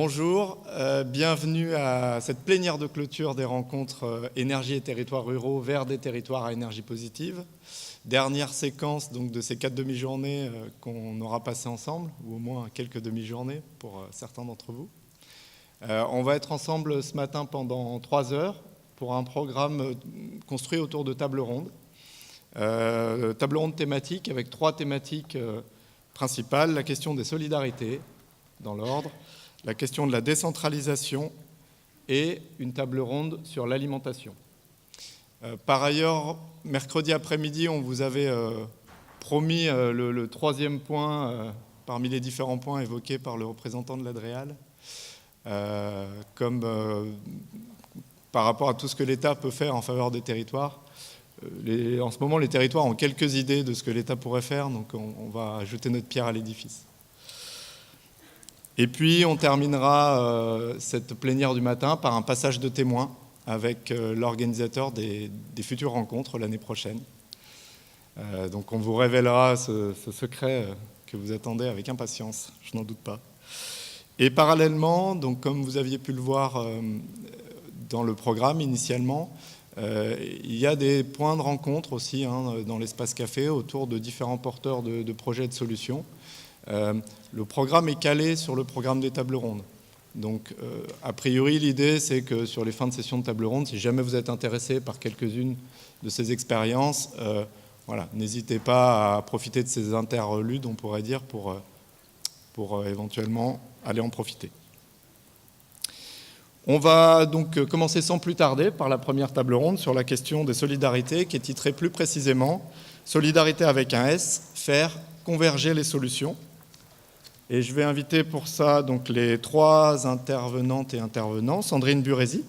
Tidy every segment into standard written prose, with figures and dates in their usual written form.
Bonjour, bienvenue à cette plénière de clôture des rencontres énergie et territoires ruraux vers des territoires à énergie positive. Dernière séquence donc, de ces 4 demi-journées qu'on aura passées ensemble, ou au moins quelques demi-journées pour certains d'entre vous. On va être ensemble ce matin pendant 3 heures pour un programme construit autour de tables rondes. Tables rondes thématiques avec 3 thématiques principales, la question des solidarités dans l'ordre, la question de la décentralisation et une table ronde sur l'alimentation. Par ailleurs, mercredi après-midi, on vous avait promis le 3e point parmi les différents points évoqués par le représentant de l'Adréal, comme par rapport à tout ce que l'État peut faire en faveur des territoires. En ce moment, les territoires ont quelques idées de ce que l'État pourrait faire, donc on va ajouter notre pierre à l'édifice. Et puis, on terminera cette plénière du matin par un passage de témoins avec l'organisateur des futures rencontres l'année prochaine. Donc, on vous révélera ce secret que vous attendez avec impatience, je n'en doute pas. Et parallèlement, donc, comme vous aviez pu le voir dans le programme initialement, il y a des points de rencontre aussi dans l'espace café autour de différents porteurs de projets et de solutions. Le programme est calé sur le programme des tables rondes. Donc, a priori, l'idée, c'est que sur les fins de session de table ronde, si jamais vous êtes intéressé par quelques-unes de ces expériences, voilà, n'hésitez pas à profiter de ces interludes, on pourrait dire, pour éventuellement aller en profiter. On va donc commencer sans plus tarder par la première table ronde sur la question des solidarités, qui est titrée plus précisément « Solidarité avec un S, faire converger les solutions ». Et je vais inviter pour ça donc, les 3 intervenantes et intervenants. Sandrine Burezi,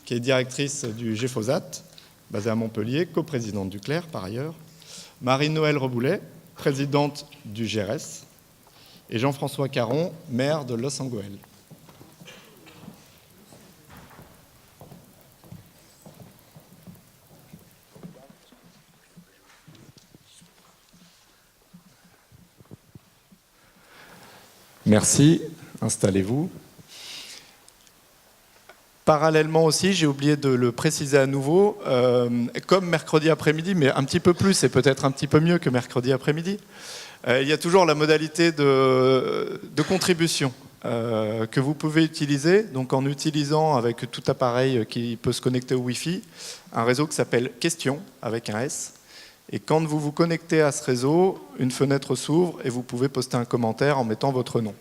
qui est directrice du GEFOSAT, basée à Montpellier, coprésidente du CLER par ailleurs. Marie-Noëlle Reboulet, présidente du GERES. Et Jean-François Caron, maire de Los Angeles. Merci, installez-vous. Parallèlement aussi, j'ai oublié de le préciser à nouveau, comme mercredi après-midi, mais un petit peu plus et peut-être un petit peu mieux que mercredi après-midi, il y a toujours la modalité de contribution que vous pouvez utiliser, donc en utilisant avec tout appareil qui peut se connecter au Wi-Fi, un réseau qui s'appelle Questions avec un S. Et quand vous vous connectez à ce réseau, une fenêtre s'ouvre et vous pouvez poster un commentaire en mettant votre nom.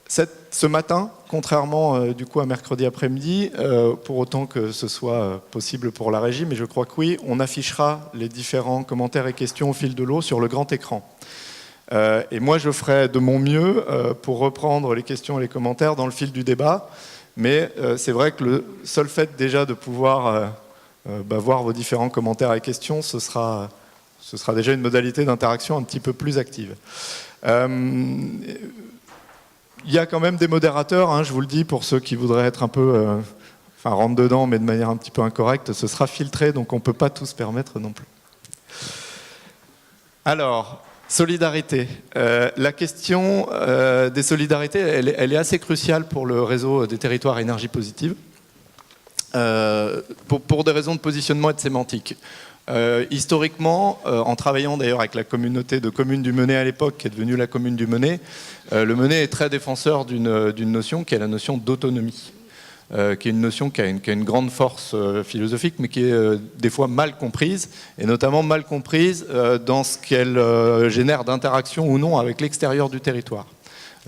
Ce matin, contrairement du coup à mercredi après-midi, pour autant que ce soit possible pour la régie, mais je crois que oui, on affichera les différents commentaires et questions au fil de l'eau sur le grand écran. Et moi, je ferai de mon mieux pour reprendre les questions et les commentaires dans le fil du débat. Mais c'est vrai que le seul fait déjà de pouvoir voir vos différents commentaires et questions, ce sera déjà une modalité d'interaction un petit peu plus active. Il y a quand même des modérateurs, je vous le dis, pour ceux qui voudraient être un peu, rentre dedans, mais de manière un petit peu incorrecte, ce sera filtré, donc on ne peut pas tout se permettre non plus. Alors, solidarité. La question des solidarités, elle est assez cruciale pour le réseau des territoires à énergie positive. Pour des raisons de positionnement et de sémantique. Historiquement, en travaillant d'ailleurs avec la communauté de communes du Menet à l'époque, qui est devenue la commune du Menet, le Menet est très défenseur d'une notion qui est la notion d'autonomie, qui est une notion qui a une grande force philosophique, mais qui est des fois mal comprise, et notamment mal comprise dans ce qu'elle génère d'interaction ou non avec l'extérieur du territoire.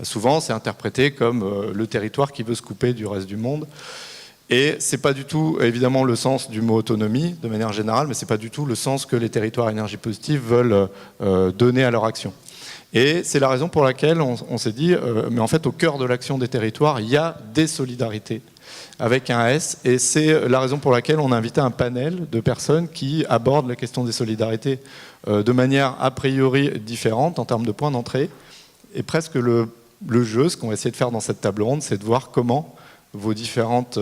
Souvent, c'est interprété comme le territoire qui veut se couper du reste du monde. Et ce n'est pas du tout, évidemment, le sens du mot autonomie, de manière générale, mais ce n'est pas du tout le sens que les territoires à énergie positive veulent donner à leur action. Et c'est la raison pour laquelle on s'est dit, mais en fait, au cœur de l'action des territoires, il y a des solidarités, avec un S, et c'est la raison pour laquelle on a invité un panel de personnes qui abordent la question des solidarités de manière a priori différente en termes de points d'entrée. Et presque le jeu, ce qu'on va essayer de faire dans cette table ronde, c'est de voir comment vos différentes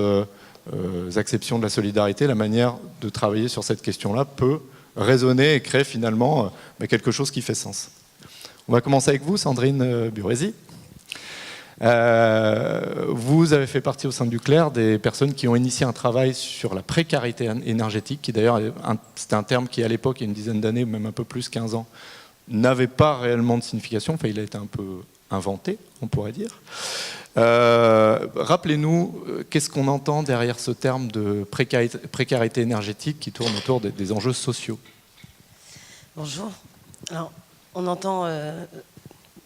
acceptions de la solidarité, la manière de travailler sur cette question-là peut résonner et créer finalement quelque chose qui fait sens. On va commencer avec vous, Sandrine Burezi. Vous avez fait partie au sein du CLER des personnes qui ont initié un travail sur la précarité énergétique, qui d'ailleurs, c'était un terme qui à l'époque, il y a une dizaine d'années, même un peu plus, 15 ans, n'avait pas réellement de signification, enfin il a été un peu inventé, on pourrait dire. Rappelez-nous, qu'est-ce qu'on entend derrière ce terme de précarité énergétique qui tourne autour des enjeux sociaux? Bonjour. Alors, on entend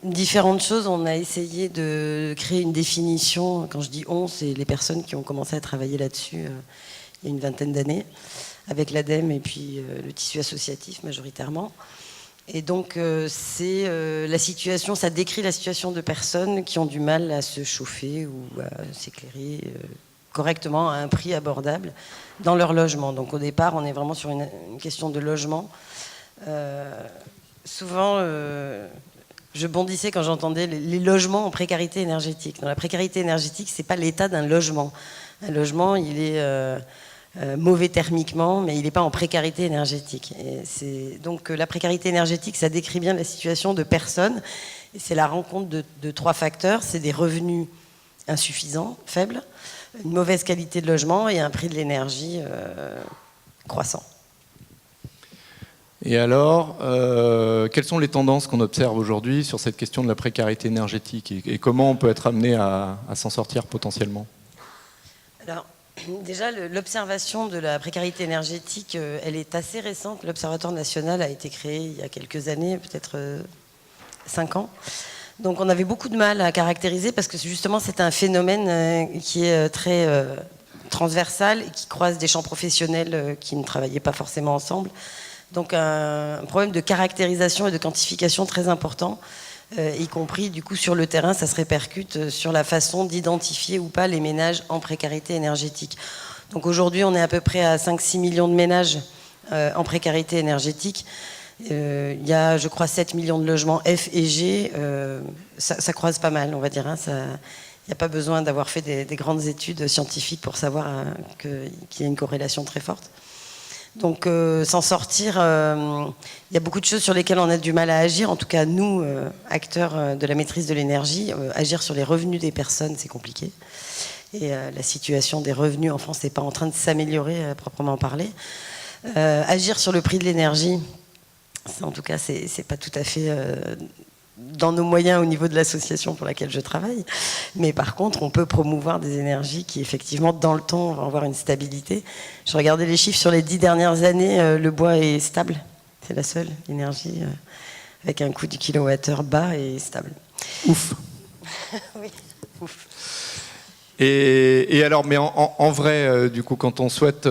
différentes choses. On a essayé de créer une définition. Quand je dis on, c'est les personnes qui ont commencé à travailler là-dessus il y a une vingtaine d'années, avec l'ADEME et puis le tissu associatif majoritairement. Et donc, la situation, ça décrit la situation de personnes qui ont du mal à se chauffer ou à s'éclairer correctement à un prix abordable dans leur logement. Donc, au départ, on est vraiment sur une question de logement. Souvent, je bondissais quand j'entendais les logements en précarité énergétique. Dans la précarité énergétique, c'est pas l'état d'un logement. Un logement, il est mauvais thermiquement, mais il n'est pas en précarité énergétique. Donc la précarité énergétique, ça décrit bien la situation de personnes. Et c'est la rencontre de trois facteurs. C'est des revenus insuffisants, faibles, une mauvaise qualité de logement et un prix de l'énergie croissant. Et alors, quelles sont les tendances qu'on observe aujourd'hui sur cette question de la précarité énergétique et comment on peut être amené à s'en sortir potentiellement? Alors, déjà, l'observation de la précarité énergétique, elle est assez récente. L'Observatoire national a été créé il y a quelques années, peut-être 5 ans. Donc on avait beaucoup de mal à caractériser parce que justement c'est un phénomène qui est très transversal et qui croise des champs professionnels qui ne travaillaient pas forcément ensemble. Donc un problème de caractérisation et de quantification très important, y compris du coup sur le terrain, ça se répercute sur la façon d'identifier ou pas les ménages en précarité énergétique. Donc aujourd'hui on est à peu près à 5-6 millions de ménages en précarité énergétique. Il y a je crois 7 millions de logements F et G, ça croise pas mal on va dire. Il n'y a pas besoin d'avoir fait des grandes études scientifiques pour savoir qu'il y a une corrélation très forte. Donc s'en sortir, il y a beaucoup de choses sur lesquelles on a du mal à agir. En tout cas, nous, acteurs de la maîtrise de l'énergie, agir sur les revenus des personnes, c'est compliqué. Et la situation des revenus en France n'est pas en train de s'améliorer à proprement parler. Agir sur le prix de l'énergie, en tout cas, c'est pas tout à fait dans nos moyens au niveau de l'association pour laquelle je travaille. Mais par contre, on peut promouvoir des énergies qui, effectivement, dans le temps, vont avoir une stabilité. Je regardais les chiffres sur les 10 dernières années, le bois est stable. C'est la seule énergie avec un coût du kilowattheure bas et stable. Ouf. Oui, ouf. Et alors, mais en vrai, du coup, quand on souhaite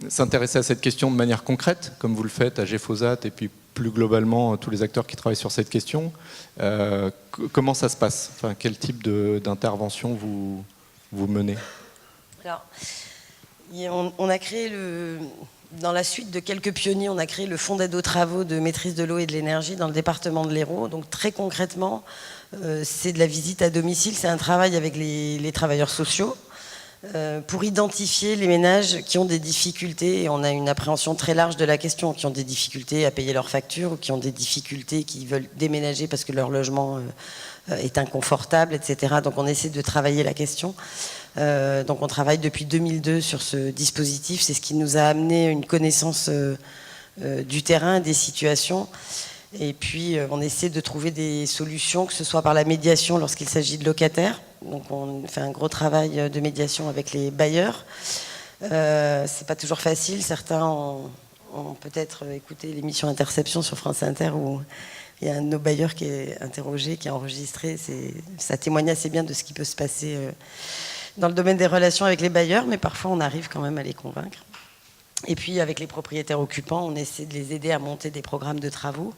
s'intéresser à cette question de manière concrète, comme vous le faites à GEFOSAT et puis plus globalement tous les acteurs qui travaillent sur cette question, comment ça se passe? Enfin, quel type d'intervention vous menez? Alors, on a créé dans la suite de quelques pionniers, on a créé le Fonds d'aide aux travaux de maîtrise de l'eau et de l'énergie dans le département de l'Hérault. Donc très concrètement, c'est de la visite à domicile, c'est un travail avec les travailleurs sociaux pour identifier les ménages qui ont des difficultés, et on a une appréhension très large de la question, qui ont des difficultés à payer leurs factures ou qui ont des difficultés, qui veulent déménager parce que leur logement est inconfortable, etc. Donc on essaie de travailler la question. Donc on travaille depuis 2002 sur ce dispositif, c'est ce qui nous a amené une connaissance du terrain, des situations. Et puis, on essaie de trouver des solutions, que ce soit par la médiation lorsqu'il s'agit de locataires. Donc, on fait un gros travail de médiation avec les bailleurs. C'est pas toujours facile. Certains ont peut-être écouté l'émission Interception sur France Inter où il y a un de nos bailleurs qui est interrogé, qui est enregistré. Ça témoigne assez bien de ce qui peut se passer dans le domaine des relations avec les bailleurs, mais parfois, on arrive quand même à les convaincre. Et puis, avec les propriétaires occupants, on essaie de les aider à monter des programmes de travaux.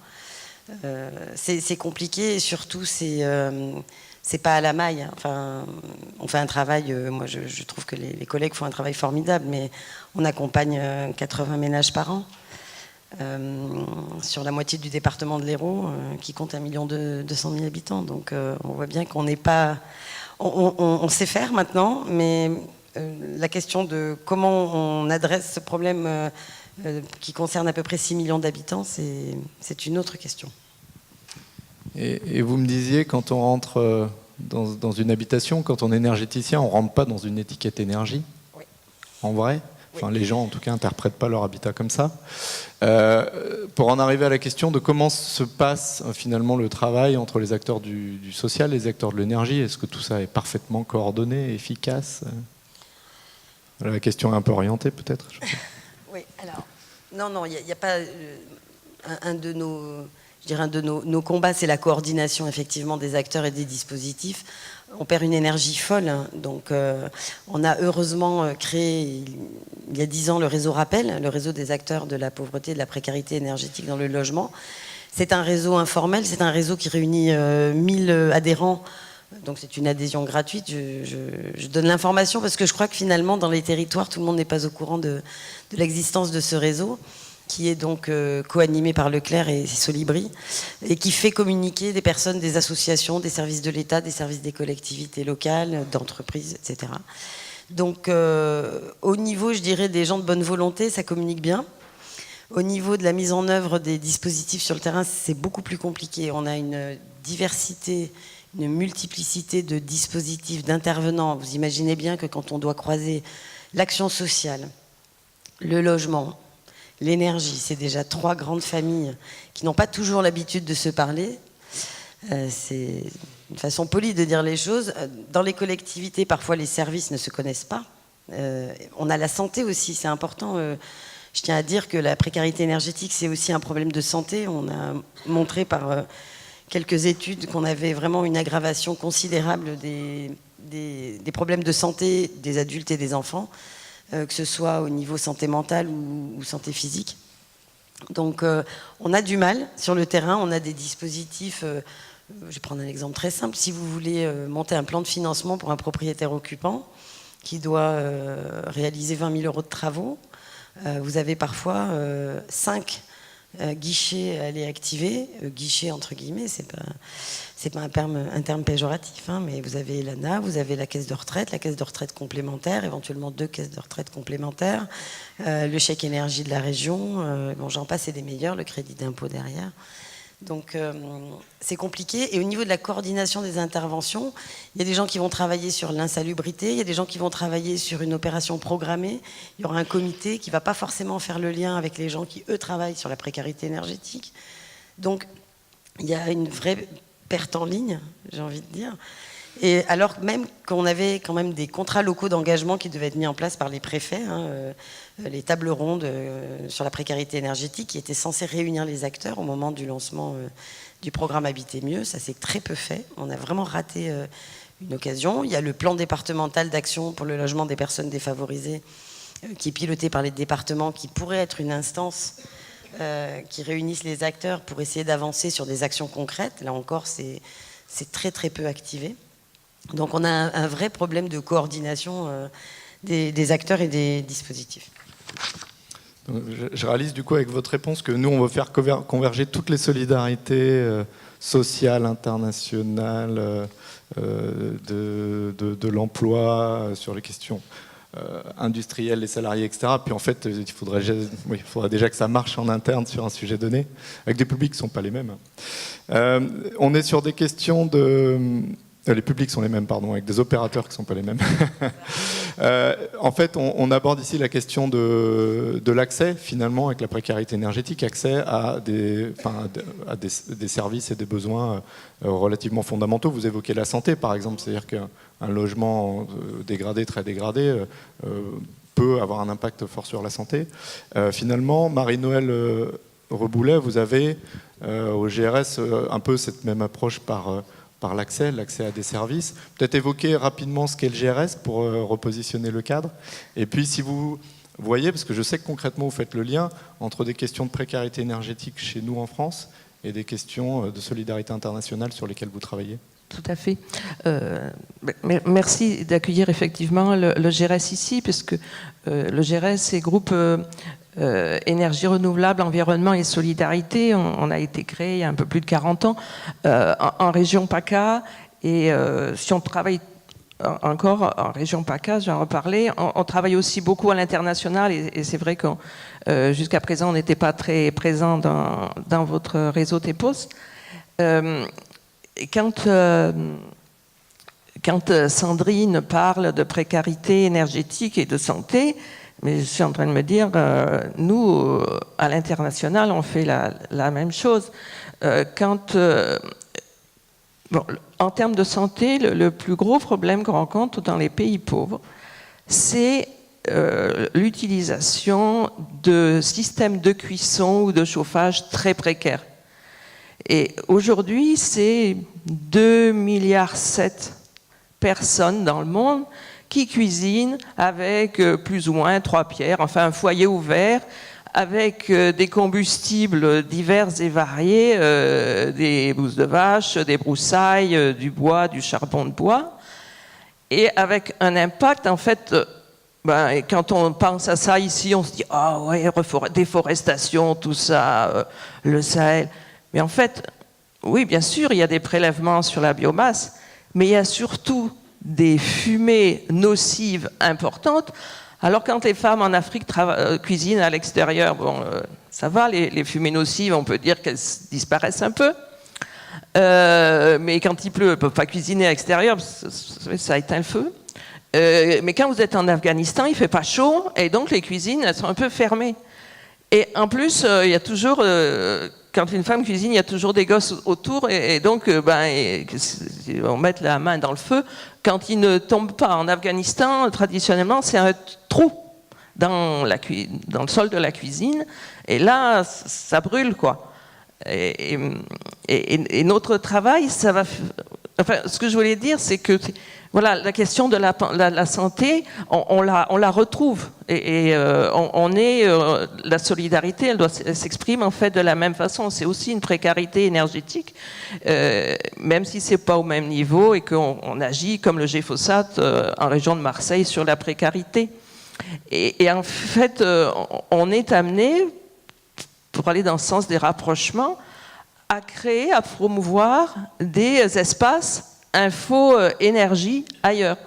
C'est compliqué et surtout c'est pas à la maille. Enfin, on fait un travail, moi je trouve que les collègues font un travail formidable, mais on accompagne 80 ménages par an sur la moitié du département de l'Hérault qui compte 1,2 million habitants. Donc on voit bien qu'on n'est pas... On sait faire maintenant, mais la question de comment on adresse ce problème qui concerne à peu près 6 millions d'habitants, c'est une autre question. Et vous me disiez, quand on rentre dans une habitation, quand on est énergéticien, on ne rentre pas dans une étiquette énergie. Oui. En vrai. Enfin, Oui. les gens, en tout cas, n'interprètent pas leur habitat comme ça. Pour en arriver à la question de comment se passe finalement le travail entre les acteurs du social et les acteurs de l'énergie, est-ce que tout ça est parfaitement coordonné, efficace? La question est un peu orientée, peut-être. Oui, alors, non, il n'y a pas un de nos combats, c'est la coordination effectivement des acteurs et des dispositifs. On perd une énergie folle, hein. Donc on a heureusement créé il y a 10 ans le réseau Rappel, le réseau des acteurs de la pauvreté et de la précarité énergétique dans le logement. C'est un réseau informel, c'est un réseau qui réunit 1000 adhérents. Donc c'est une adhésion gratuite. Je donne l'information parce que je crois que finalement dans les territoires, tout le monde n'est pas au courant de l'existence de ce réseau, qui est donc co-animé par Leclerc et Solibri, et qui fait communiquer des personnes, des associations, des services de l'État, des services des collectivités locales, d'entreprises, etc. Donc au niveau, je dirais, des gens de bonne volonté, ça communique bien. Au niveau de la mise en œuvre des dispositifs sur le terrain, c'est beaucoup plus compliqué. On a une diversité, une multiplicité de dispositifs, d'intervenants. Vous imaginez bien que quand on doit croiser l'action sociale, le logement, l'énergie, c'est déjà 3 grandes familles qui n'ont pas toujours l'habitude de se parler. C'est une façon polie de dire les choses. Dans les collectivités, parfois les services ne se connaissent pas. On a la santé aussi, c'est important. Je tiens à dire que la précarité énergétique, c'est aussi un problème de santé. On a montré par quelques études qu'on avait vraiment une aggravation considérable des problèmes de santé des adultes et des enfants, que ce soit au niveau santé mentale ou santé physique. Donc on a du mal sur le terrain, on a des dispositifs, je vais prendre un exemple très simple, si vous voulez monter un plan de financement pour un propriétaire occupant qui doit réaliser 20 000 € de travaux, vous avez parfois 5 guichets à aller activer, guichet entre guillemets, c'est pas un terme péjoratif, hein, mais vous avez l'ANA, vous avez la caisse de retraite complémentaire, éventuellement 2 caisses de retraite complémentaires, le chèque énergie de la région, bon, j'en passe et des meilleurs, le crédit d'impôt derrière. Donc c'est compliqué. Et au niveau de la coordination des interventions, il y a des gens qui vont travailler sur l'insalubrité, il y a des gens qui vont travailler sur une opération programmée, il y aura un comité qui ne va pas forcément faire le lien avec les gens qui, eux, travaillent sur la précarité énergétique. Donc il y a une vraie perte en ligne, j'ai envie de dire. Et alors même qu'on avait quand même des contrats locaux d'engagement qui devaient être mis en place par les préfets, hein, les tables rondes sur la précarité énergétique qui étaient censées réunir les acteurs au moment du lancement du programme Habiter mieux, ça s'est très peu fait. On a vraiment raté une occasion. Il y a le plan départemental d'action pour le logement des personnes défavorisées qui est piloté par les départements, qui pourrait être une instance qui réunisse les acteurs pour essayer d'avancer sur des actions concrètes. Là encore, c'est très très peu activé. Donc on a un vrai problème de coordination des acteurs et des dispositifs. Je réalise du coup avec votre réponse que nous on veut faire converger toutes les solidarités sociales, internationales, de l'emploi, sur les questions industrielles, les salariés, etc. Puis en fait il faudrait déjà que ça marche en interne sur un sujet donné, avec des publics qui ne sont pas les mêmes. On est sur des questions de... Les publics sont les mêmes, pardon, avec des opérateurs qui ne sont pas les mêmes. En fait, on aborde ici la question de l'accès, finalement, avec la précarité énergétique, accès à des services et des besoins relativement fondamentaux. Vous évoquez la santé, par exemple, c'est-à-dire qu'un logement dégradé, très dégradé, peut avoir un impact fort sur la santé. Finalement, Marie-Noëlle Reboulet, vous avez au GRS un peu cette même approche par l'accès à des services. Peut-être évoquer rapidement ce qu'est le GRS pour repositionner le cadre. Et puis si vous voyez, parce que je sais que concrètement vous faites le lien entre des questions de précarité énergétique chez nous en France et des questions de solidarité internationale sur lesquelles vous travaillez. Tout à fait. Merci d'accueillir effectivement le GRS ici, puisque le GRS, c'est groupe énergie renouvelable, environnement et solidarité. On a été créé il y a un peu plus de 40 ans en région PACA. Et si on travaille encore en région PACA, je vais en reparler, on travaille aussi beaucoup à l'international. Et c'est vrai que jusqu'à présent, on n'était pas très présent dans votre réseau TEPOS. Quand quand Sandrine parle de précarité énergétique et de santé, mais je suis en train de me dire, nous, à l'international, on fait la même chose. En termes de santé, le plus gros problème qu'on rencontre dans les pays pauvres, c'est l'utilisation de systèmes de cuisson ou de chauffage très précaires. Et aujourd'hui, c'est 2,7 milliards personnes dans le monde qui cuisinent avec plus ou moins 3 pierres, enfin un foyer ouvert, avec des combustibles divers et variés, des bousses de vache, des broussailles, du bois, du charbon de bois, et avec un impact, en fait, quand on pense à ça ici, on se dit « Ah ouais, déforestation, tout ça, le Sahel ». Mais en fait, oui, bien sûr, il y a des prélèvements sur la biomasse, mais il y a surtout des fumées nocives importantes. Alors quand les femmes en Afrique cuisinent à l'extérieur, ça va, les fumées nocives, on peut dire qu'elles disparaissent un peu. Mais quand il pleut, elles ne peuvent pas cuisiner à l'extérieur, ça éteint le feu. Mais quand vous êtes en Afghanistan, il ne fait pas chaud, et donc les cuisines, elles sont un peu fermées. Et en plus, il y a toujours, quand une femme cuisine, il y a toujours des gosses autour, et donc on met la main dans le feu. Quand ils ne tombent pas en Afghanistan, traditionnellement, c'est un trou dans le sol de la cuisine, et là, ça brûle, quoi. Et notre travail, ça va... Enfin, ce que je voulais dire, c'est que voilà, la question de la santé, on la retrouve. La solidarité, elle s'exprime en fait de la même façon. C'est aussi une précarité énergétique, même si c'est pas au même niveau et qu'on agit comme le glyphosate en région de Marseille sur la précarité. Et en fait, on est amené, pour aller dans le sens des rapprochements, à créer, à promouvoir des espaces info-énergie ailleurs.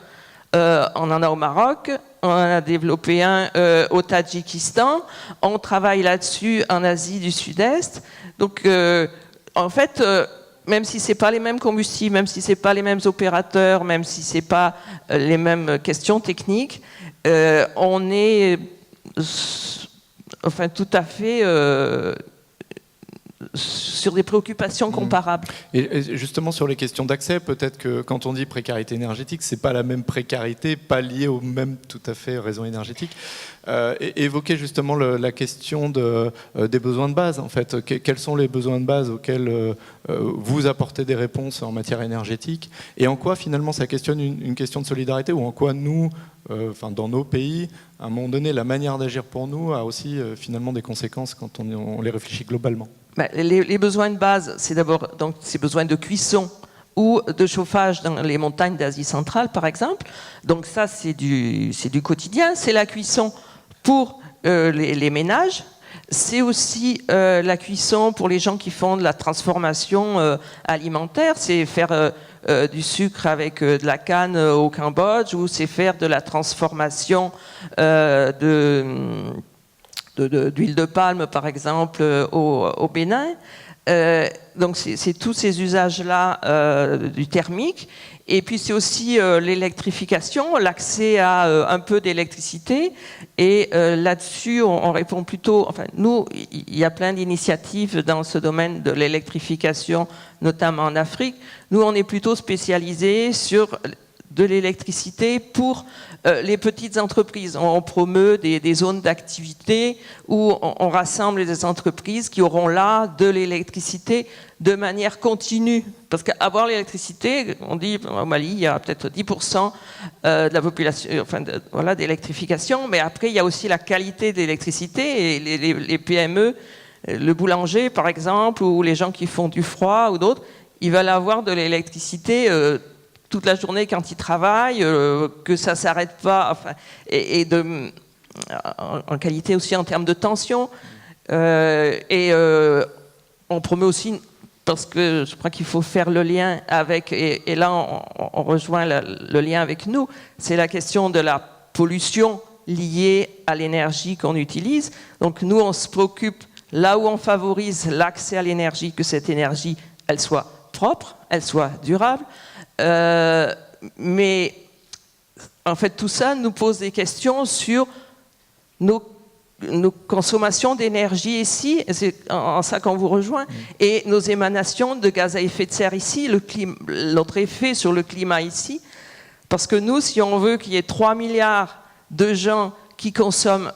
On en a au Maroc, on en a développé un au Tadjikistan, on travaille là-dessus en Asie du Sud-Est. Donc, en fait, même si ce n'est pas les mêmes combustibles, même si ce n'est pas les mêmes opérateurs, même si ce n'est pas les mêmes questions techniques, on est tout à fait... sur des préoccupations comparables. Et justement sur les questions d'accès, peut-être que quand on dit précarité énergétique, c'est pas la même précarité, pas liée aux mêmes tout à fait raisons énergétiques. Évoquer justement la question des besoins de base, en fait. Quels sont les besoins de base auxquels vous apportez des réponses en matière énergétique, et en quoi finalement ça questionne une question de solidarité, ou en quoi nous, dans nos pays, à un moment donné, la manière d'agir pour nous a aussi finalement des conséquences quand on les réfléchit globalement. Les besoins de base, c'est d'abord donc ces besoins de cuisson ou de chauffage dans les montagnes d'Asie centrale, par exemple. Donc ça, c'est du quotidien. C'est la cuisson pour les ménages. C'est aussi la cuisson pour les gens qui font de la transformation alimentaire. C'est faire du sucre avec de la canne au Cambodge, ou c'est faire de la transformation d'huile de palme, par exemple, au Bénin. Donc c'est tous ces usages-là du thermique. Et puis c'est aussi l'électrification, l'accès à un peu d'électricité. Et là-dessus, on répond plutôt... Enfin, nous, il y a plein d'initiatives dans ce domaine de l'électrification, notamment en Afrique. Nous, on est plutôt spécialisés sur de l'électricité pour les petites entreprises. On promeut des zones d'activité où on rassemble des entreprises qui auront là de l'électricité de manière continue. Parce qu'avoir l'électricité, on dit au Mali, il y a peut-être 10% de la population, d'électrification, mais après il y a aussi la qualité de l'électricité, et les PME, le boulanger par exemple, ou les gens qui font du froid ou d'autres, ils veulent avoir de l'électricité toute la journée quand ils travaillent, que ça ne s'arrête pas, en qualité aussi en termes de tension. On promeut aussi, parce que je crois qu'il faut faire le lien avec, et là on rejoint le lien avec nous, c'est la question de la pollution liée à l'énergie qu'on utilise. Donc nous, on se préoccupe, là où on favorise l'accès à l'énergie, que cette énergie, elle soit propre, elle soit durable. mais en fait, tout ça nous pose des questions sur nos consommations d'énergie ici, c'est en ça qu'on vous rejoint, et nos émanations de gaz à effet de serre ici, notre effet sur le climat ici. Parce que nous, si on veut qu'il y ait 3 milliards de gens qui consomment,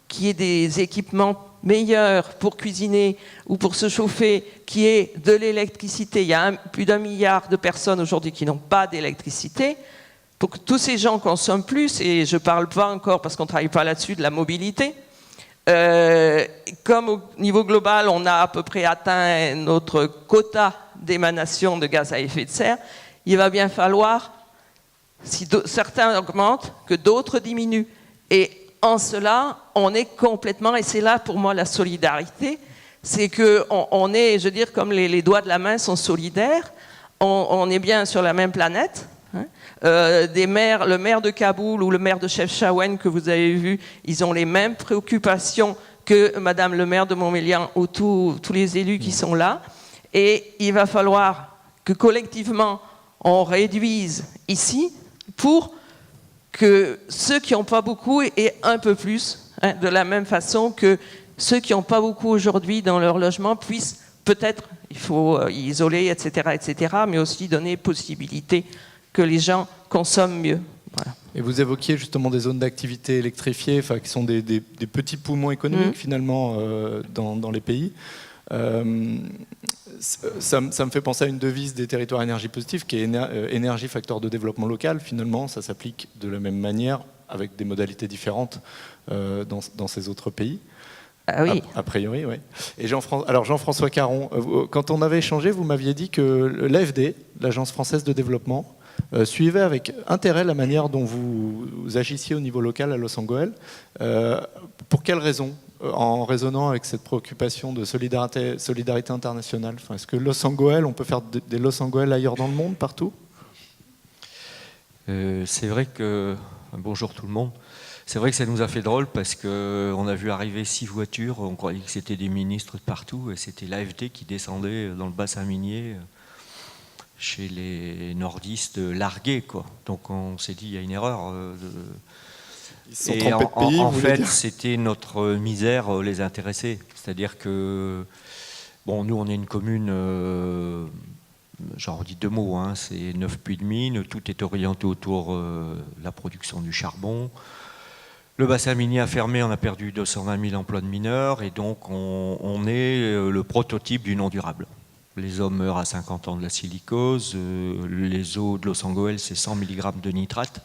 qui aient des équipements meilleurs pour cuisiner ou pour se chauffer, qui aient de l'électricité, il y a plus d'1 milliard de personnes aujourd'hui qui n'ont pas d'électricité. Pour que tous ces gens consomment plus, et je ne parle pas encore, parce qu'on ne travaille pas là-dessus, de la mobilité, comme au niveau global, on a à peu près atteint notre quota d'émanation de gaz à effet de serre, il va bien falloir, si certains augmentent, que d'autres diminuent. Et en cela, on est complètement, et c'est là pour moi la solidarité, c'est qu'on est, je veux dire, comme les doigts de la main sont solidaires, on est bien sur la même planète. Le maire de Kaboul ou le maire de Chefchaouen que vous avez vu, ils ont les mêmes préoccupations que Madame le maire de Montmélian ou tous les élus qui sont là. Et il va falloir que collectivement on réduise ici pour que ceux qui n'ont pas beaucoup aient un peu plus, de la même façon que ceux qui n'ont pas beaucoup aujourd'hui dans leur logement puissent peut-être, il faut isoler, etc., mais aussi donner possibilité que les gens consomment mieux. Voilà. Et vous évoquiez justement des zones d'activité électrifiées, qui sont des petits poumons économiques finalement dans les pays. Ça me fait penser à une devise des territoires énergie positive qui est énergie facteur de développement local. Finalement, ça s'applique de la même manière avec des modalités différentes dans ces autres pays. Ah oui. A priori, oui. Et Jean-François Caron, quand on avait échangé, vous m'aviez dit que l'AFD, l'Agence française de développement, suivait avec intérêt la manière dont vous agissiez au niveau local à Los Angeles. Pour quelles raisons ? En raisonnant avec cette préoccupation de solidarité internationale. Est-ce que Los Angeles, on peut faire des Los Angeles ailleurs dans le monde, partout ? C'est vrai que... Bonjour tout le monde. C'est vrai que ça nous a fait drôle parce qu'on a vu arriver 6 voitures, on croyait que c'était des ministres de partout, et c'était l'AFD qui descendait dans le bassin minier chez les nordistes largués, quoi. Donc on s'est dit, il y a une erreur. Ils se sont trompés de pays, en fait, c'était notre misère les intéressait. C'est-à-dire que, bon, nous on est une commune, j'en dis 2 mots, c'est 9 puits de mine, tout est orienté autour de la production du charbon. Le bassin minier a fermé, on a perdu 220 000 emplois de mineurs, et donc on est le prototype du non durable. Les hommes meurent à 50 ans de la silicose, les eaux de Los Angeles, c'est 100 mg de nitrate.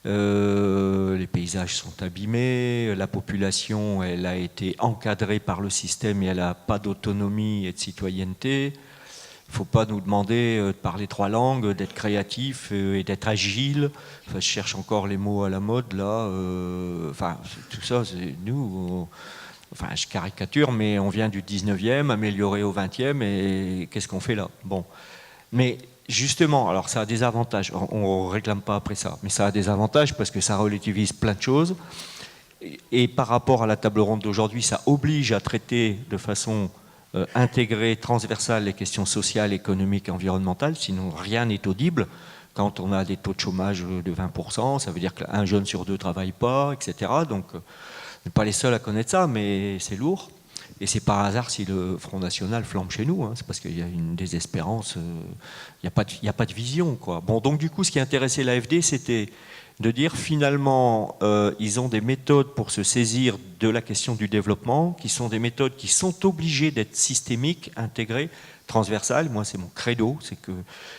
Les paysages sont abîmés, la population, elle a été encadrée par le système et elle n'a pas d'autonomie et de citoyenneté. Il ne faut pas nous demander de parler 3 langues, d'être créatif et d'être agile. Enfin, je cherche encore les mots à la mode, là. Tout ça, c'est nous. Je caricature, mais on vient du 19e, amélioré au 20e, et qu'est-ce qu'on fait là ? Bon. Mais justement, alors ça a des avantages. On ne réclame pas après ça, mais ça a des avantages parce que ça relativise plein de choses. Et par rapport à la table ronde d'aujourd'hui, ça oblige à traiter de façon intégrée, transversale, les questions sociales, économiques, environnementales, sinon rien n'est audible. Quand on a des taux de chômage de 20%, ça veut dire qu'un jeune sur 2 ne travaille pas, etc. Donc, on n'est pas les seuls à connaître ça, mais c'est lourd. Et c'est par hasard si le Front National flambe chez nous, c'est parce qu'il y a une désespérance, il n'y a pas de vision, quoi. Bon, donc du coup, ce qui intéressait l'AFD, c'était de dire finalement, ils ont des méthodes pour se saisir de la question du développement, qui sont des méthodes qui sont obligées d'être systémiques, intégrées, transversales. Moi, c'est mon credo,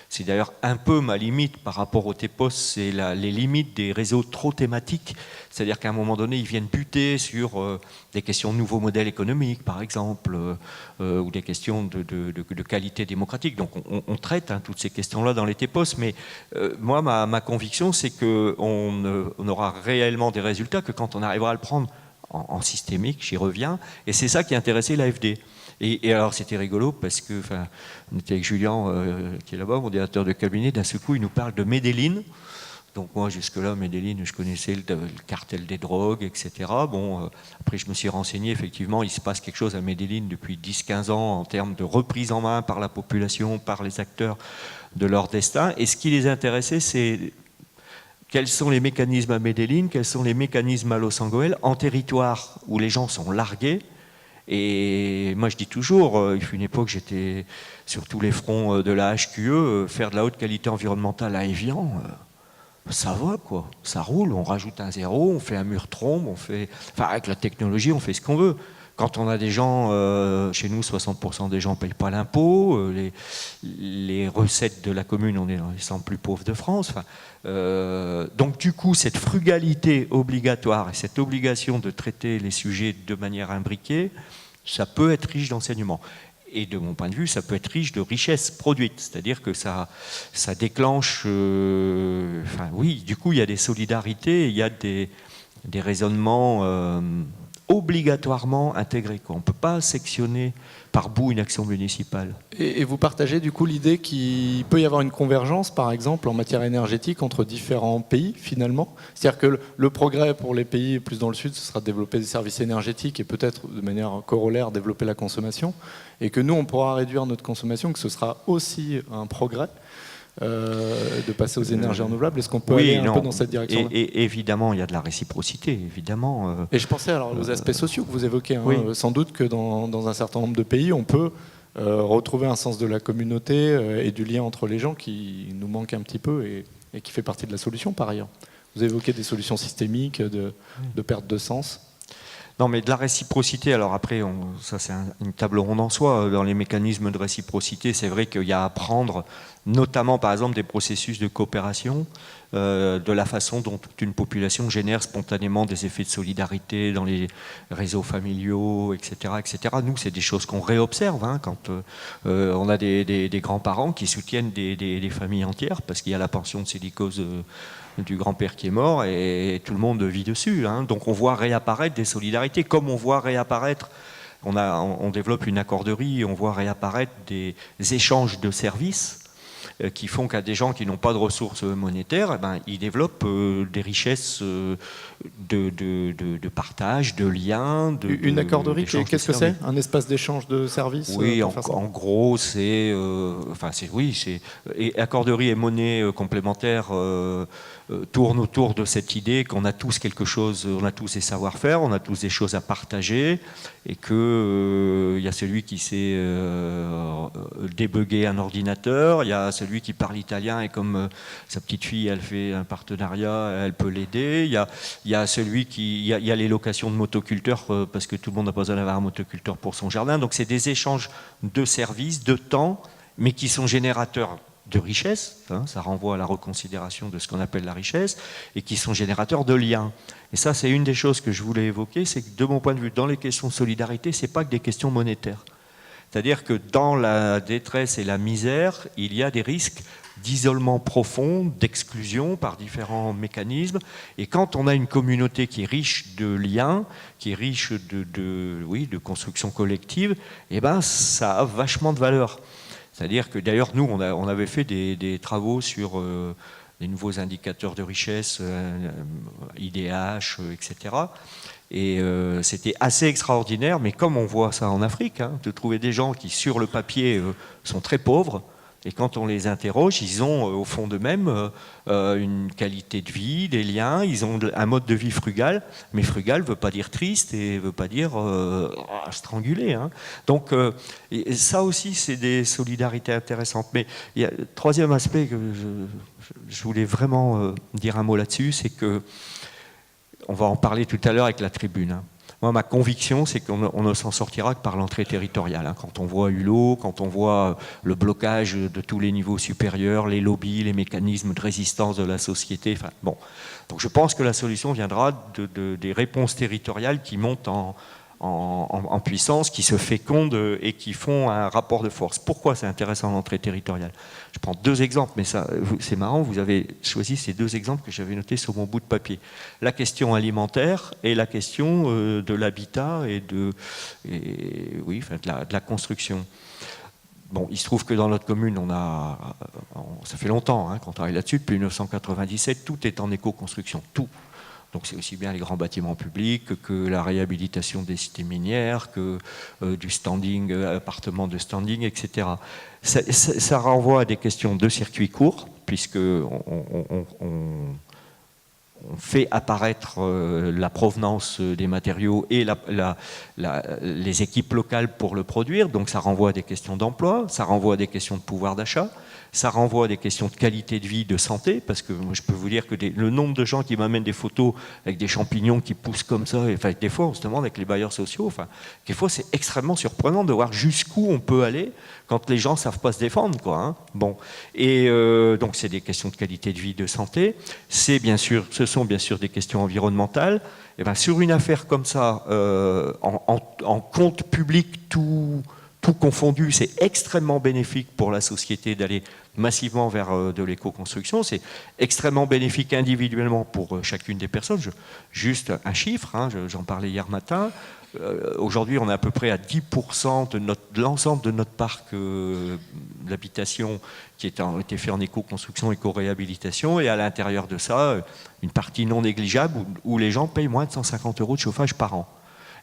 c'est d'ailleurs un peu ma limite par rapport au TEPOS, c'est les limites des réseaux trop thématiques. C'est-à-dire qu'à un moment donné, ils viennent buter sur des questions de nouveaux modèles économiques, par exemple, ou des questions de qualité démocratique. Donc on traite toutes ces questions-là dans les TEPOS, mais moi, ma conviction, c'est qu'on aura réellement des résultats que quand on arrivera à le prendre en systémique, j'y reviens, et c'est ça qui intéressait l'AFD. Et alors c'était rigolo parce que, on était avec Julien qui est là-bas, mon directeur de cabinet, d'un seul coup il nous parle de Medellín, Donc moi, jusque-là, Medellín, je connaissais le cartel des drogues, etc. Bon, après, je me suis renseigné, effectivement, il se passe quelque chose à Medellín depuis 10-15 ans en termes de reprise en main par la population, par les acteurs de leur destin. Et ce qui les intéressait, c'est quels sont les mécanismes à Medellín, quels sont les mécanismes à Los Angeles, en territoire où les gens sont largués. Et moi, je dis toujours, il fut une époque, j'étais sur tous les fronts de la HQE, faire de la haute qualité environnementale à Évian, ça va, quoi. Ça roule, on rajoute un zéro, on fait un mur trombe, enfin, avec la technologie, on fait ce qu'on veut. Quand on a des gens, chez nous, 60% des gens ne payent pas l'impôt, les recettes de la commune, on est dans les 100 plus pauvres de France. Enfin, donc du coup, cette frugalité obligatoire et cette obligation de traiter les sujets de manière imbriquée, ça peut être riche d'enseignement. Et de mon point de vue, ça peut être riche de richesses produites. C'est-à-dire que ça déclenche... enfin oui, du coup, il y a des solidarités, il y a des raisonnements... obligatoirement intégré. On ne peut pas sectionner par bout une action municipale. Et vous partagez du coup l'idée qu'il peut y avoir une convergence, par exemple, en matière énergétique entre différents pays, finalement. C'est-à-dire que le progrès pour les pays plus dans le sud, ce sera de développer des services énergétiques et peut-être de manière corollaire développer la consommation. Et que nous, on pourra réduire notre consommation, que ce sera aussi un progrès. De passer aux énergies renouvelables. Est-ce qu'on peut aller un peu dans cette direction-là ? Et évidemment, il y a de la réciprocité, évidemment. Et je pensais alors aux aspects sociaux que vous évoquez. Oui. Sans doute que dans un certain nombre de pays, on peut retrouver un sens de la communauté et du lien entre les gens qui nous manque un petit peu et qui fait partie de la solution par ailleurs. Vous évoquez des solutions systémiques de perte de sens. Non, mais de la réciprocité, alors après, ça c'est une table ronde en soi. Dans les mécanismes de réciprocité, c'est vrai qu'il y a à prendre, notamment par exemple des processus de coopération, de la façon dont toute une population génère spontanément des effets de solidarité dans les réseaux familiaux, etc. etc. Nous, c'est des choses qu'on réobserve quand on a des grands-parents qui soutiennent des familles entières parce qu'il y a la pension de silicose du grand-père qui est mort et tout le monde vit dessus. Donc on voit réapparaître des solidarités, comme on voit réapparaître, on développe une accorderie, on voit réapparaître des échanges de services qui font qu'à des gens qui n'ont pas de ressources monétaires, ils développent des richesses de partage, de liens. Une accorderie, qu'est-ce que c'est ? Un espace d'échange de services ? Oui, en gros, et accorderie et monnaie complémentaire tournent autour de cette idée qu'on a tous quelque chose, on a tous des savoir-faire, on a tous des choses à partager, et que y a celui qui sait débugger un ordinateur, il y a celui qui parle italien et comme sa petite fille, elle fait un partenariat, elle peut l'aider. Il y a celui il y a les locations de motoculteurs parce que tout le monde n'a pas besoin d'avoir un motoculteur pour son jardin. Donc c'est des échanges de services, de temps, mais qui sont générateurs de richesse, ça renvoie à la reconsidération de ce qu'on appelle la richesse, et qui sont générateurs de liens. Et ça, c'est une des choses que je voulais évoquer, c'est que de mon point de vue, dans les questions de solidarité, c'est pas que des questions monétaires. C'est-à-dire que dans la détresse et la misère, il y a des risques d'isolement profond, d'exclusion par différents mécanismes. Et quand on a une communauté qui est riche de liens, qui est riche de construction collective, ça a vachement de valeur. C'est-à-dire que d'ailleurs, nous, on avait fait des travaux sur les nouveaux indicateurs de richesse, IDH, etc. Et c'était assez extraordinaire, mais comme on voit ça en Afrique, de trouver des gens qui, sur le papier, sont très pauvres, et quand on les interroge, ils ont au fond d'eux-mêmes une qualité de vie, des liens, ils ont un mode de vie frugal, mais frugal ne veut pas dire triste et ne veut pas dire strangulé. Donc ça aussi, c'est des solidarités intéressantes. Mais il y a le troisième aspect que je voulais vraiment dire un mot là-dessus, c'est que, on va en parler tout à l'heure avec la tribune. Moi, ma conviction, c'est qu'on ne s'en sortira que par l'entrée territoriale. Quand on voit Hulot, quand on voit le blocage de tous les niveaux supérieurs, les lobbies, les mécanismes de résistance de la société. Donc je pense que la solution viendra des réponses territoriales qui montent en puissance, qui se fécondent et qui font un rapport de force. Pourquoi c'est intéressant l'entrée territoriale ? Je prends deux exemples, mais ça, c'est marrant, vous avez choisi ces deux exemples que j'avais notés sur mon bout de papier. La question alimentaire et la question de l'habitat et de la construction. Bon, il se trouve que dans notre commune, ça fait longtemps qu'on travaille là-dessus, depuis 1997, tout est en éco-construction, tout. Donc c'est aussi bien les grands bâtiments publics que la réhabilitation des cités minières, que du standing, appartements de standing, etc. Ça renvoie à des questions de circuits courts, puisque on fait apparaître la provenance des matériaux et les équipes locales pour le produire. Donc ça renvoie à des questions d'emploi, ça renvoie à des questions de pouvoir d'achat, ça renvoie à des questions de qualité de vie, de santé, parce que moi, je peux vous dire que le nombre de gens qui m'amènent des photos avec des champignons qui poussent comme ça, enfin, des fois on se demande avec les bailleurs sociaux, enfin, des fois c'est extrêmement surprenant de voir jusqu'où on peut aller quand les gens ne savent pas se défendre, quoi, hein. Bon. Et donc c'est des questions de qualité de vie, de santé, ce sont bien sûr des questions environnementales. Et bien, sur une affaire comme ça, en compte public tout confondu, c'est extrêmement bénéfique pour la société d'aller massivement vers de l'éco-construction. C'est extrêmement bénéfique individuellement pour chacune des personnes. Juste un chiffre, hein, j'en parlais hier matin. Aujourd'hui, on est à peu près à 10% de l'ensemble de notre parc d'habitation qui a été fait en éco-construction, éco-réhabilitation, et à l'intérieur de ça, une partie non négligeable où les gens payent moins de 150 € de chauffage par an.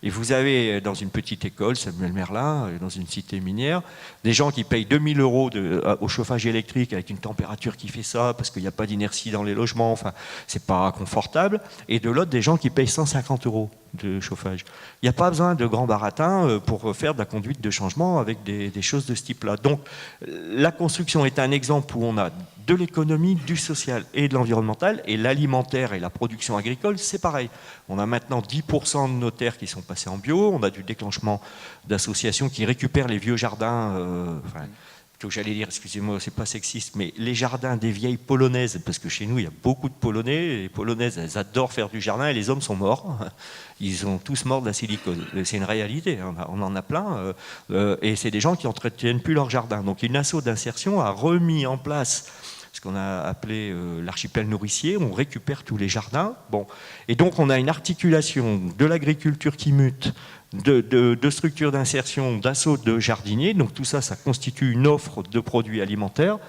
Et vous avez dans une petite école, Samuel Merlin, dans une cité minière, des gens qui payent 2000 € au chauffage électrique avec une température qui fait ça, parce qu'il n'y a pas d'inertie dans les logements, enfin, c'est pas confortable. Et de l'autre, des gens qui payent 150 € de chauffage. Il n'y a pas besoin de grands baratins pour faire de la conduite de changement avec des choses de ce type-là. Donc, la construction est un exemple où on a de l'économie, du social et de l'environnemental, et l'alimentaire et la production agricole, c'est pareil. On a maintenant 10% de nos terres qui sont passées en bio, on a du déclenchement d'associations qui récupèrent les vieux jardins, j'allais dire, excusez-moi, c'est pas sexiste, mais les jardins des vieilles polonaises, parce que chez nous, il y a beaucoup de Polonais, et les Polonaises, elles adorent faire du jardin, et les hommes sont morts. Ils sont tous morts de la silicone. C'est une réalité, on en a plein, et c'est des gens qui n'entretiennent plus leur jardin. Donc une asso d'insertion a remis en place ce qu'on a appelé l'archipel nourricier, on récupère tous les jardins. Bon. Et donc on a une articulation de l'agriculture qui mute, de structures d'insertion, d'assauts de jardiniers. Donc tout ça, ça constitue une offre de produits alimentaires.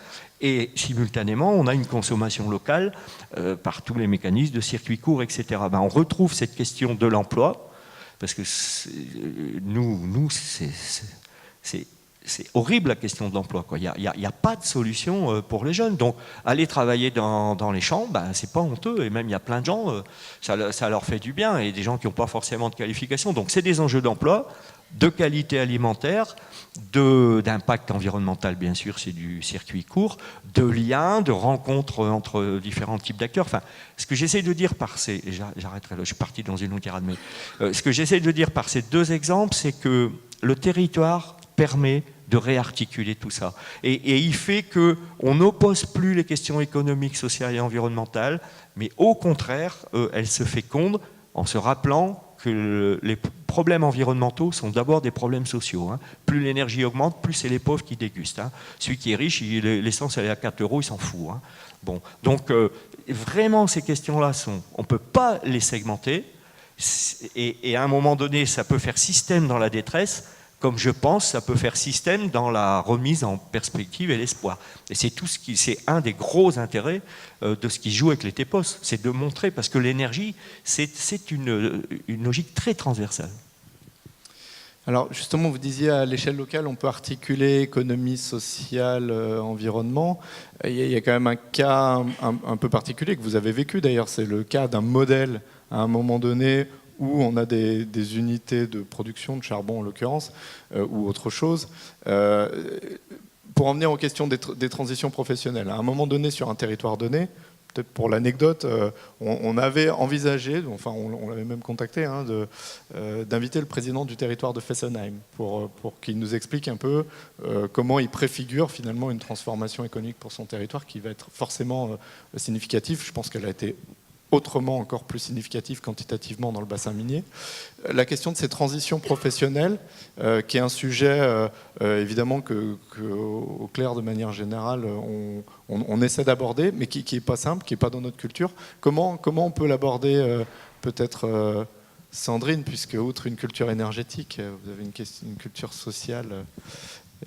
Et simultanément, on a une consommation locale par tous les mécanismes de circuits courts, etc. Ben, on retrouve cette question de l'emploi, parce que nous c'est horrible la question de l'emploi. Il n'y a pas de solution pour les jeunes. Donc aller travailler dans les champs, ben, c'est pas honteux. Et même il y a plein de gens, ça leur fait du bien. Et des gens qui n'ont pas forcément de qualification. Donc c'est des enjeux d'emploi, de qualité alimentaire, d'impact environnemental, bien sûr, c'est du circuit court, de liens, de rencontres entre différents types d'acteurs. Enfin, ce que j'essaie de dire j'arrêterai là, je suis parti dans une autre tirade, mais ce que j'essaie de dire par ces deux exemples, c'est que le territoire permet de réarticuler tout ça. Et il fait qu'on n'oppose plus les questions économiques, sociales et environnementales, mais au contraire, elles se fécondent en se rappelant que les problèmes environnementaux sont d'abord des problèmes sociaux. Hein. Plus l'énergie augmente, plus c'est les pauvres qui dégustent. Hein. Celui qui est riche, l'essence elle est à 4 €, il s'en fout. Hein. Bon. Donc vraiment ces questions-là, on ne peut pas les segmenter, et à un moment donné, ça peut faire système dans la détresse, comme je pense, ça peut faire système dans la remise en perspective et l'espoir. Et c'est un des gros intérêts de ce qui joue avec les TEPOS, c'est de montrer, parce que l'énergie, c'est une logique très transversale. Alors justement, vous disiez à l'échelle locale, on peut articuler économie, sociale, environnement. Il y a quand même un cas un peu particulier que vous avez vécu d'ailleurs, c'est le cas d'un modèle à un moment donné où on a des unités de production de charbon en l'occurrence, ou autre chose. Pour en venir aux questions des transitions professionnelles, à un moment donné sur un territoire donné, peut-être pour l'anecdote, on avait envisagé, enfin on l'avait même contacté, hein, d'inviter le président du territoire de Fessenheim pour qu'il nous explique un peu comment il préfigure finalement une transformation économique pour son territoire qui va être forcément significative. Je pense qu'elle a été autrement encore plus significative quantitativement dans le bassin minier. La question de ces transitions professionnelles, qui est un sujet évidemment au clair de manière générale on essaie d'aborder, mais qui n'est pas simple, qui n'est pas dans notre culture. Comment on peut l'aborder peut-être Sandrine, puisque outre une culture énergétique, vous avez une culture sociale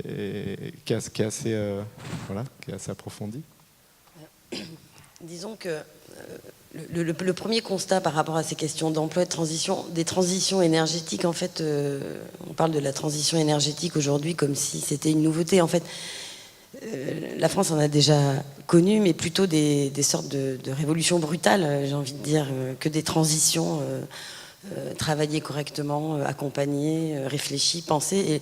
et qui est assez approfondie. Disons que le premier constat par rapport à ces questions d'emploi et de transition, des transitions énergétiques, en fait, on parle de la transition énergétique aujourd'hui comme si c'était une nouveauté. En fait, la France en a déjà connu, mais plutôt des sortes de révolutions brutales, j'ai envie de dire, que des transitions travaillées correctement, accompagnées, réfléchies, pensées. Et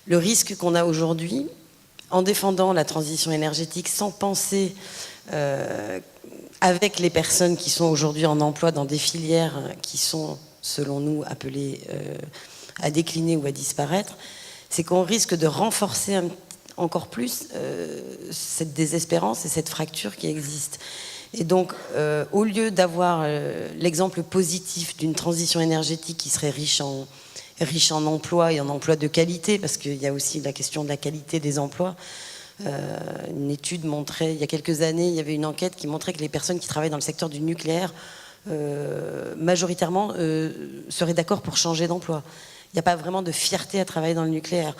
le risque qu'on a aujourd'hui, en défendant la transition énergétique sans penser avec les personnes qui sont aujourd'hui en emploi dans des filières qui sont, selon nous, appelées à décliner ou à disparaître, c'est qu'on risque de renforcer encore plus cette désespérance et cette fracture qui existe. Et donc, au lieu d'avoir l'exemple positif d'une transition énergétique qui serait riche en emplois et en emplois de qualité, parce qu'il y a aussi la question de la qualité des emplois. Une étude montrait, il y a quelques années, il y avait une enquête qui montrait que les personnes qui travaillent dans le secteur du nucléaire, majoritairement, seraient d'accord pour changer d'emploi. Il n'y a pas vraiment de fierté à travailler dans le nucléaire.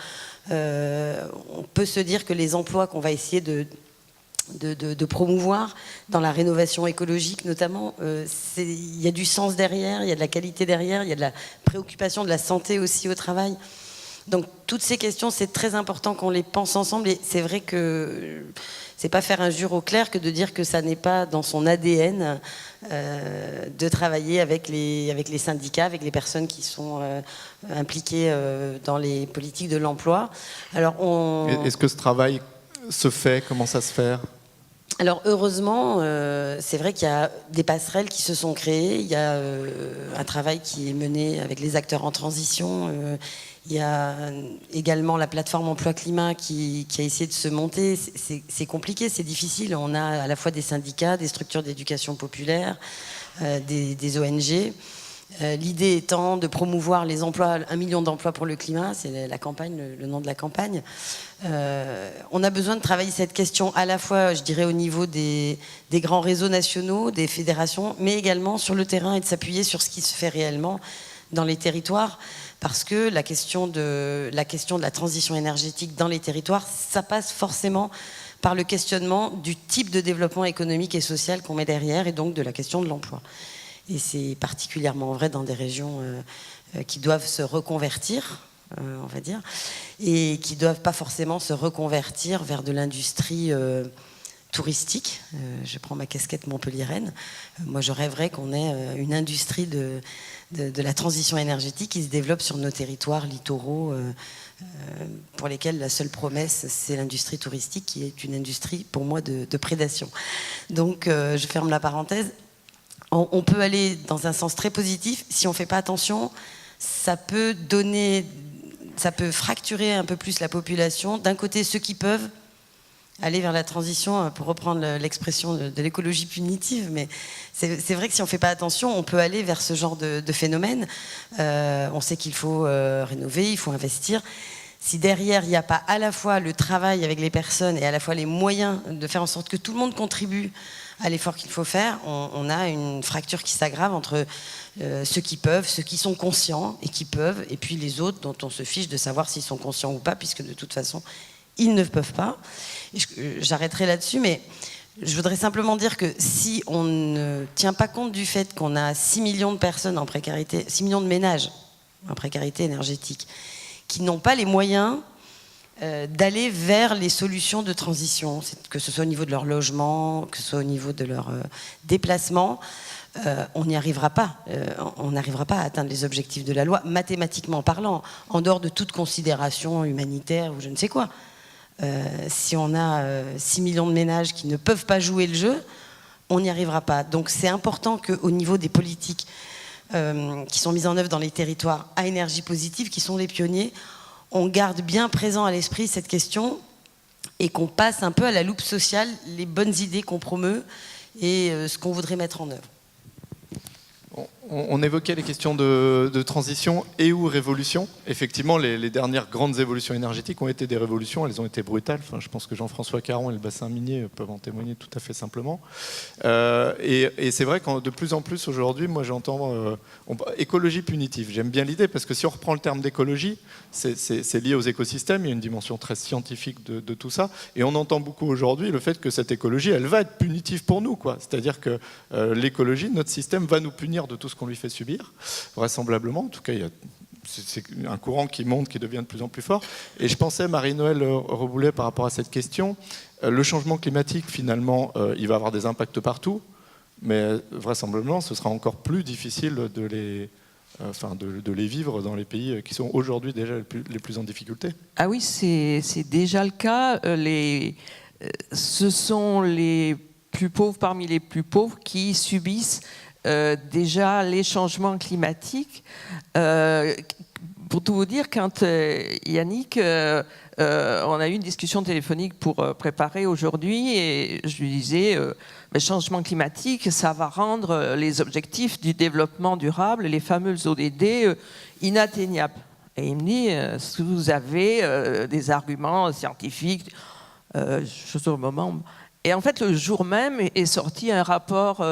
On peut se dire que les emplois qu'on va essayer de promouvoir dans la rénovation écologique notamment, il y a du sens derrière, il y a de la qualité derrière, il y a de la préoccupation de la santé aussi au travail. Donc toutes ces questions, c'est très important qu'on les pense ensemble, et c'est vrai que c'est pas faire injure au clerc que de dire que ça n'est pas dans son ADN de travailler avec les syndicats, avec les personnes qui sont impliquées dans les politiques de l'emploi. Alors Est-ce que ce travail se fait? Comment ça se fait? Alors heureusement, c'est vrai qu'il y a des passerelles qui se sont créées, il y a un travail qui est mené avec les acteurs en transition, il y a également la plateforme emploi-climat qui a essayé de se monter. C'est compliqué, c'est difficile, on a à la fois des syndicats, des structures d'éducation populaire, des ONG. L'idée étant de promouvoir les emplois, 1 million d'emplois pour le climat, c'est la campagne, le nom de la campagne. On a besoin de travailler cette question à la fois, je dirais, au niveau des grands réseaux nationaux, des fédérations, mais également sur le terrain, et de s'appuyer sur ce qui se fait réellement dans les territoires, parce que la question de la transition énergétique dans les territoires, ça passe forcément par le questionnement du type de développement économique et social qu'on met derrière, et donc de la question de l'emploi. Et c'est particulièrement vrai dans des régions qui doivent se reconvertir, on va dire, et qui ne doivent pas forcément se reconvertir vers de l'industrie touristique. Je prends ma casquette montpelliéraine. Moi, je rêverais qu'on ait une industrie de la transition énergétique qui se développe sur nos territoires littoraux, pour lesquels la seule promesse, c'est l'industrie touristique, qui est une industrie, pour moi, de prédation. Donc, je ferme la parenthèse. On peut aller dans un sens très positif. Si on ne fait pas attention, ça peut fracturer un peu plus la population. D'un côté, ceux qui peuvent aller vers la transition, pour reprendre l'expression de l'écologie punitive, mais c'est vrai que si on ne fait pas attention, on peut aller vers ce genre de phénomène. On sait qu'il faut rénover, il faut investir. Si derrière, il n'y a pas à la fois le travail avec les personnes et à la fois les moyens de faire en sorte que tout le monde contribue à l'effort qu'il faut faire, on a une fracture qui s'aggrave entre ceux qui peuvent, ceux qui sont conscients et qui peuvent, et puis les autres dont on se fiche de savoir s'ils sont conscients ou pas, puisque de toute façon, ils ne peuvent pas. J'arrêterai là-dessus, mais je voudrais simplement dire que si on ne tient pas compte du fait qu'on a 6 millions de personnes en précarité, 6 millions de ménages en précarité énergétique, qui n'ont pas les moyens d'aller vers les solutions de transition, que ce soit au niveau de leur logement, que ce soit au niveau de leur déplacement, on n'y arrivera pas. On n'arrivera pas à atteindre les objectifs de la loi, mathématiquement parlant, en dehors de toute considération humanitaire ou je ne sais quoi. Si on a 6 millions de ménages qui ne peuvent pas jouer le jeu, on n'y arrivera pas. Donc c'est important qu'au niveau des politiques qui sont mises en œuvre dans les territoires à énergie positive, qui sont les pionniers, on garde bien présent à l'esprit cette question et qu'on passe un peu à la loupe sociale les bonnes idées qu'on promeut et ce qu'on voudrait mettre en œuvre. on évoquait les questions de transition et ou révolution. Effectivement, les dernières grandes évolutions énergétiques ont été des révolutions, elles ont été brutales. Enfin, je pense que Jean-François Caron et le bassin minier peuvent en témoigner tout à fait simplement. Et c'est vrai que de plus en plus aujourd'hui, moi j'entends écologie punitive. J'aime bien l'idée parce que si on reprend le terme d'écologie, c'est lié aux écosystèmes, il y a une dimension très scientifique de tout ça. Et on entend beaucoup aujourd'hui le fait que cette écologie, elle va être punitive pour nous, quoi. C'est-à-dire que l'écologie, notre système va nous punir de tout ce qu'on lui fait subir, vraisemblablement. En tout cas, c'est un courant qui monte, qui devient de plus en plus fort. Et je pensais, Marie-Noëlle Reboulet, par rapport à cette question, le changement climatique, finalement, il va avoir des impacts partout, mais vraisemblablement, ce sera encore plus difficile de les vivre dans les pays qui sont aujourd'hui déjà les plus en difficulté. Ah oui, c'est déjà le cas. Ce sont les plus pauvres parmi les plus pauvres qui subissent déjà les changements climatiques. Pour tout vous dire, quand Yannick, on a eu une discussion téléphonique pour préparer aujourd'hui, et je lui disais, le changement climatique, ça va rendre les objectifs du développement durable, les fameux ODD, inatteignables. Et il me dit, est-ce que vous avez des arguments scientifiques sur le moment. Et en fait, le jour même est sorti un rapport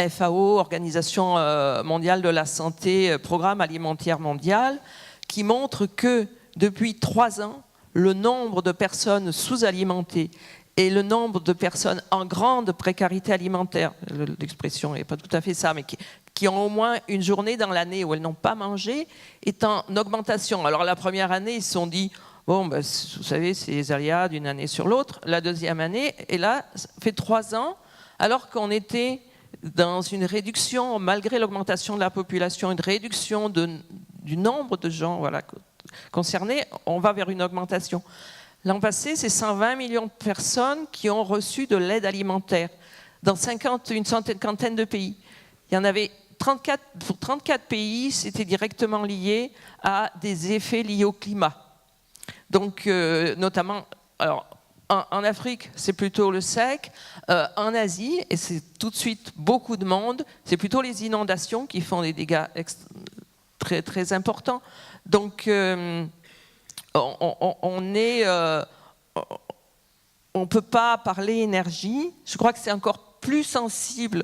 FAO, Organisation mondiale de la santé, Programme alimentaire mondial, qui montre que depuis 3 ans, le nombre de personnes sous-alimentées et le nombre de personnes en grande précarité alimentaire, l'expression n'est pas tout à fait ça, mais qui ont au moins une journée dans l'année où elles n'ont pas mangé, est en augmentation. Alors la première année, ils se sont dit, bon, ben, vous savez, c'est les aléas d'une année sur l'autre. La deuxième année, et là, ça fait 3 ans, alors qu'on était dans une réduction, malgré l'augmentation de la population, une réduction du nombre de gens concernés, on va vers une augmentation. L'an passé, c'est 120 millions de personnes qui ont reçu de l'aide alimentaire dans une cinquantaine de pays. Il y en avait 34, pour 34 pays, c'était directement lié à des effets liés au climat. Donc, notamment, alors, en Afrique, c'est plutôt le sec. En Asie, et c'est tout de suite beaucoup de monde, c'est plutôt les inondations qui font des dégâts très, très importants. Donc, on ne peut pas parler énergie. Je crois que c'est encore plus sensible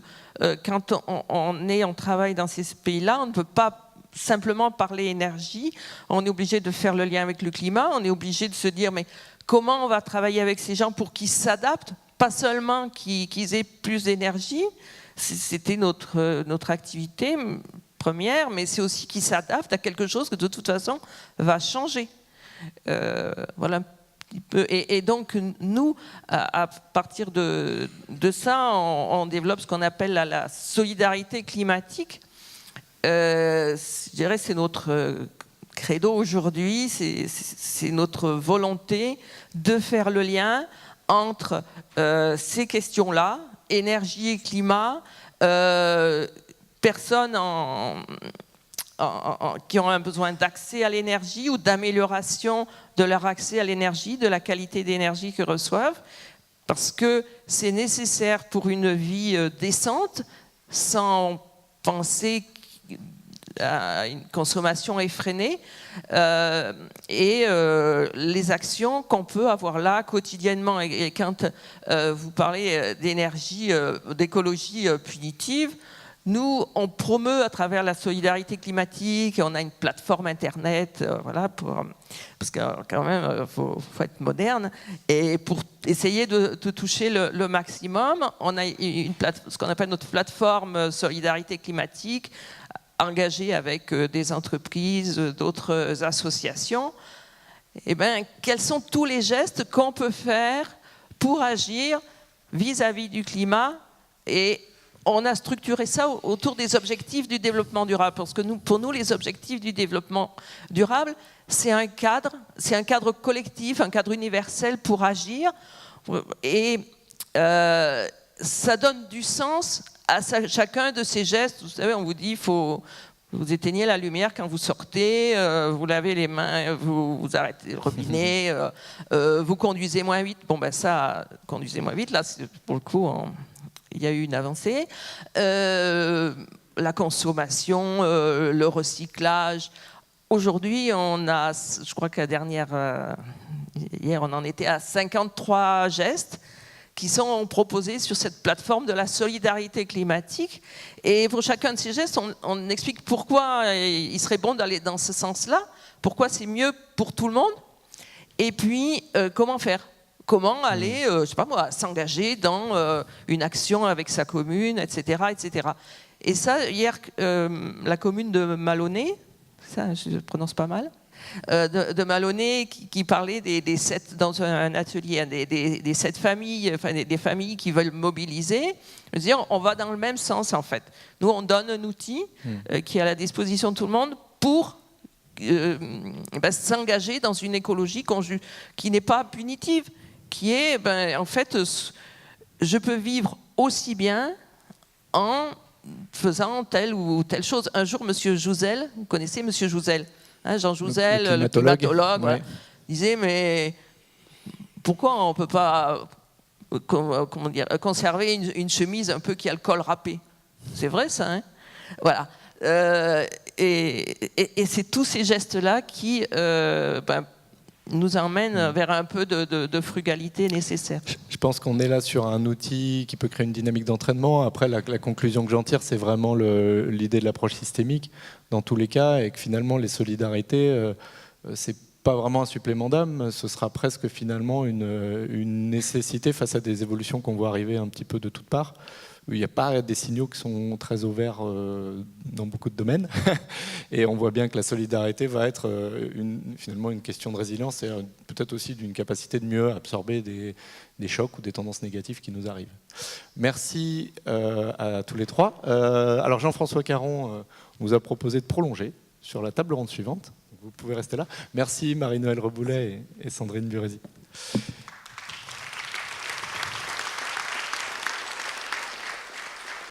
quand on travaille dans ces pays-là. On ne peut pas simplement parler énergie. On est obligé de faire le lien avec le climat. On est obligé de se dire, mais comment on va travailler avec ces gens pour qu'ils s'adaptent, pas seulement qu'ils aient plus d'énergie. C'était notre activité première, mais c'est aussi qu'ils s'adaptent à quelque chose que de toute façon va changer. Voilà un petit peu. Et donc nous, à partir de ça, on développe ce qu'on appelle la solidarité climatique. Je dirais c'est notre credo aujourd'hui, c'est notre volonté de faire le lien entre ces questions-là, énergie et climat, personnes qui ont un besoin d'accès à l'énergie ou d'amélioration de leur accès à l'énergie, de la qualité d'énergie qu'ils reçoivent, parce que c'est nécessaire pour une vie décente, sans penser à une consommation effrénée, et les actions qu'on peut avoir là quotidiennement. Et quand vous parlez d'énergie, d'écologie punitive, nous, on promeut à travers la solidarité climatique, on a une plateforme internet, parce que quand même, faut être moderne, et pour essayer de toucher le maximum, on a ce qu'on appelle notre plateforme solidarité climatique, engagée avec des entreprises, d'autres associations. Eh bien, quels sont tous les gestes qu'on peut faire pour agir vis-à-vis du climat? Et on a structuré ça autour des objectifs du développement durable, parce que pour nous, les objectifs du développement durable, c'est un cadre collectif, un cadre universel pour agir, et ça donne du sens à chacun de ces gestes. Vous savez, on vous dit, vous éteignez la lumière quand vous sortez, vous lavez les mains, vous arrêtez le robinet, vous conduisez moins vite. Bon, ben ça, conduisez moins vite, là, pour le coup, il y a eu une avancée. la consommation, le recyclage. Aujourd'hui, on a, je crois que hier, on en était à 53 gestes qui sont proposés sur cette plateforme de la solidarité climatique. Et pour chacun de ces gestes, on explique pourquoi il serait bon d'aller dans ce sens-là, pourquoi c'est mieux pour tout le monde, et puis comment faire. Comment aller, je sais pas moi, s'engager dans une action avec sa commune, etc., etc. Et ça, hier, la commune de Malonnet, ça je prononce pas mal, de Malonnet qui parlait des 7 dans un atelier, des 7 familles, enfin des familles qui veulent mobiliser. Je veux dire, on va dans le même sens en fait. Nous, on donne un outil qui est à la disposition de tout le monde pour s'engager dans une écologie qui n'est pas punitive, qui est, en fait, je peux vivre aussi bien en faisant telle ou telle chose. Un jour, Monsieur Jouzel, vous connaissez Monsieur Jouzel, hein, Jean Jouzel, le climatologue, ouais. disait, mais pourquoi on ne peut pas conserver une chemise un peu qui a le col râpé? C'est vrai ça, hein? Voilà. Et c'est tous ces gestes-là qui nous emmènent vers un peu de frugalité nécessaire. Je pense qu'on est là sur un outil qui peut créer une dynamique d'entraînement. Après, la conclusion que j'en tire, c'est vraiment l'idée de l'approche systémique dans tous les cas, et que finalement, les solidarités, c'est pas vraiment un supplément d'âme, ce sera presque finalement une nécessité face à des évolutions qu'on voit arriver un petit peu de toutes parts. Il n'y a pas des signaux qui sont très au vert dans beaucoup de domaines. Et on voit bien que la solidarité va être finalement une question de résilience et peut-être aussi d'une capacité de mieux absorber des chocs ou des tendances négatives qui nous arrivent. Merci à tous les trois. Alors Jean-François Caron nous a proposé de prolonger sur la table ronde suivante. Vous pouvez rester là. Merci Marie-Noëlle Reboulet et Sandrine Burezi.